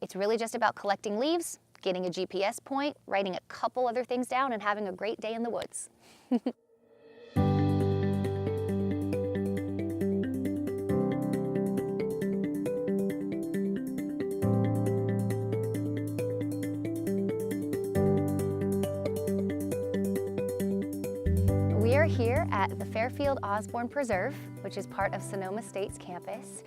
It's really just about collecting leaves, getting a GPS point, writing a couple other things down, and having a great day in the woods. We are here at the Fairfield Osborne Preserve, which is part of Sonoma State's campus,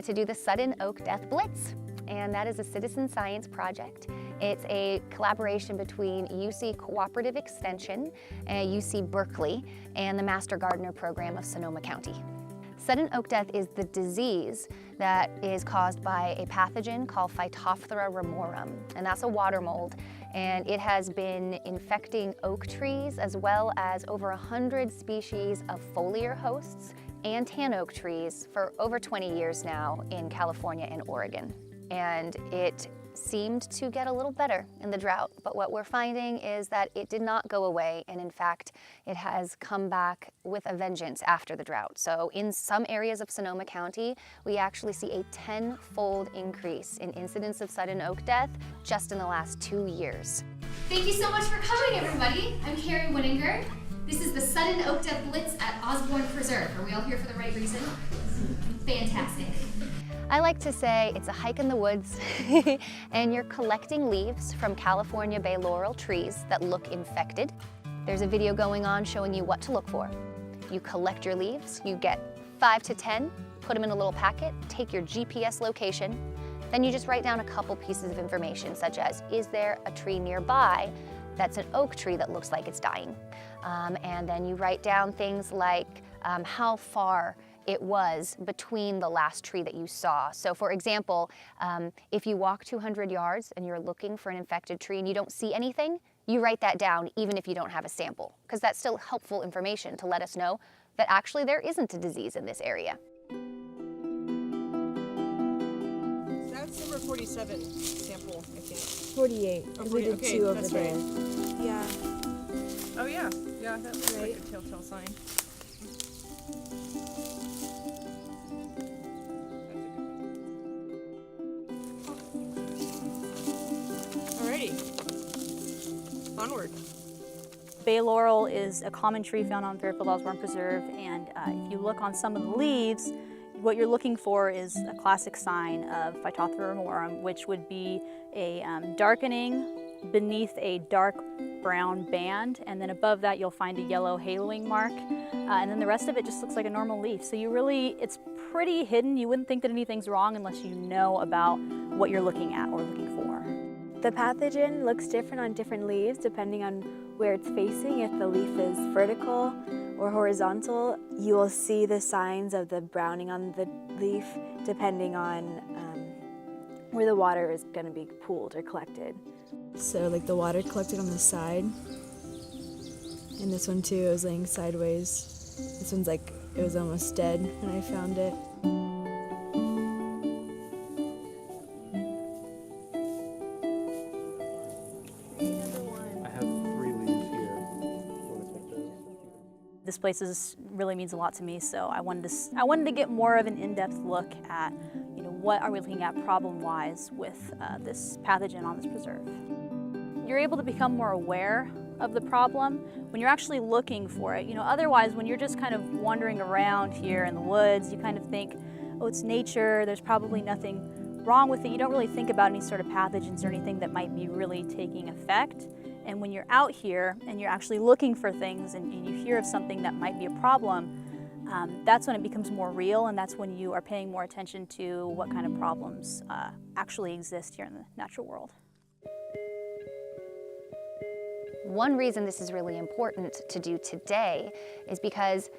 to do the Sudden Oak Death Blitz. And that is a citizen science project. It's a collaboration between UC Cooperative Extension, UC Berkeley, and the Master Gardener Program of Sonoma County. Sudden oak death is the disease that is caused by a pathogen called Phytophthora ramorum, and that's a water mold. And it has been infecting oak trees as well as over 100 species of foliar hosts and tan oak trees for over 20 years now in California and Oregon. And it seemed to get a little better in the drought, but what we're finding is that it did not go away, and in fact it has come back with a vengeance after the drought. So in some areas of Sonoma County, we actually see a 10-fold increase in incidence of sudden oak death just in the last 2 years. Thank you so much for coming, everybody. I'm Carrie Winninger. This is the Sudden Oak Death Blitz at Osborne Preserve. Are we all here for the right reason? Fantastic. I like to say it's a hike in the woods and you're collecting leaves from California bay laurel trees that look infected. There's a video going on showing you what to look for. You collect your leaves, you get 5 to 10, put them in a little packet, take your GPS location, then you just write down a couple pieces of information such as, is there a tree nearby that's an oak tree that looks like it's dying? And then you write down things like how far it was between the last tree that you saw. So for example, if you walk 200 yards and you're looking for an infected tree and you don't see anything, you write that down even if you don't have a sample, because that's still helpful information to let us know that actually there isn't a disease in this area. That's number 47 sample, I think. 48, because we did okay, 2 over that's there. right. Yeah. Oh yeah, yeah, that looks Right. like a telltale sign. Alrighty, onward. Bay laurel is a common tree found on Fairfield Osborne Preserve, and if you look on some of the leaves, what you're looking for is a classic sign of Phytophthora ramorum, which would be a darkening beneath a dark brown band, and then above that you'll find a yellow haloing mark, and then the rest of it just looks like a normal leaf. So it's pretty hidden. You wouldn't think that anything's wrong unless you know about what you're looking at or looking for. The pathogen looks different on different leaves depending on where it's facing. If the leaf is vertical or horizontal, you will see the signs of the browning on the leaf depending on where the water is going to be pooled or collected. So like the water collected on the side, and this one too, it was laying sideways. This one's like, it was almost dead when I found it. I have 3 leaves here. Want to take those? This place really means a lot to me, so I wanted to get more of an in-depth look at, what are we looking at problem-wise with this pathogen on this preserve. You're able to become more aware of the problem when you're actually looking for it. Otherwise, when you're just kind of wandering around here in the woods, you kind of think, oh, it's nature, there's probably nothing wrong with it. You don't really think about any sort of pathogens or anything that might be really taking effect. And when you're out here and you're actually looking for things and you hear of something that might be a problem, that's when it becomes more real, and that's when you are paying more attention to what kind of problems actually exist here in the natural world. One reason this is really important to do today is because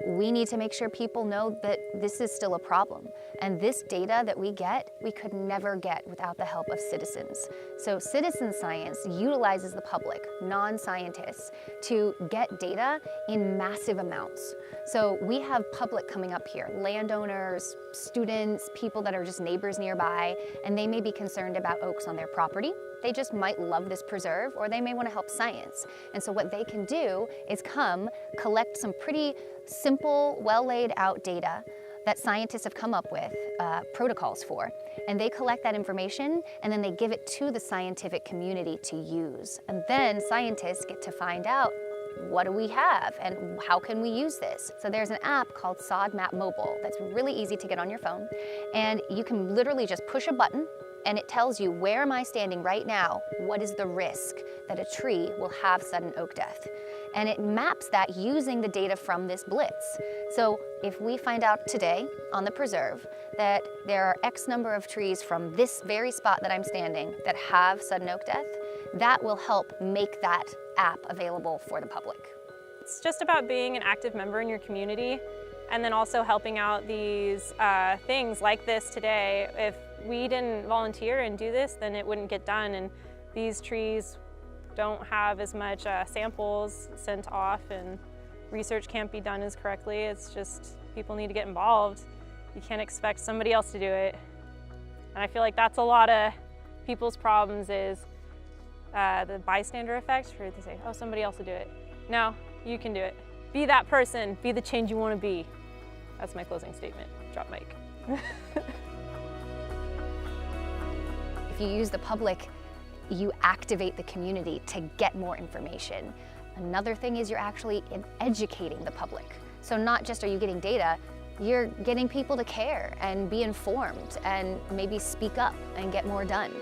we need to make sure people know that this is still a problem. And this data that we get, we could never get without the help of citizens. So citizen science utilizes the public, non-scientists, to get data in massive amounts. So we have public coming up here, landowners, students, people that are just neighbors nearby, and they may be concerned about oaks on their property. They just might love this preserve, or they may want to help science. And so what they can do is come collect some pretty simple, well laid out data that scientists have come up with protocols for. And they collect that information and then they give it to the scientific community to use. And then scientists get to find out, what do we have and how can we use this? So there's an app called SODMap Mobile that's really easy to get on your phone. And you can literally just push a button and it tells you, where am I standing right now? What is the risk that a tree will have sudden oak death? And it maps that using the data from this blitz. So if we find out today on the preserve that there are X number of trees from this very spot that I'm standing that have sudden oak death, that will help make that app available for the public. It's just about being an active member in your community and then also helping out these things like this today. If we didn't volunteer and do this, then it wouldn't get done, and these trees don't have as much samples sent off and research can't be done as correctly. It's just people need to get involved. You can't expect somebody else to do it. And I feel like that's a lot of people's problems is the bystander effect, where they say, oh, somebody else will do it. No, you can do it. Be that person, be the change you want to be. That's my closing statement. Drop mic. If you use the public, you activate the community to get more information. Another thing is you're actually educating the public. So not just are you getting data, you're getting people to care and be informed and maybe speak up and get more done.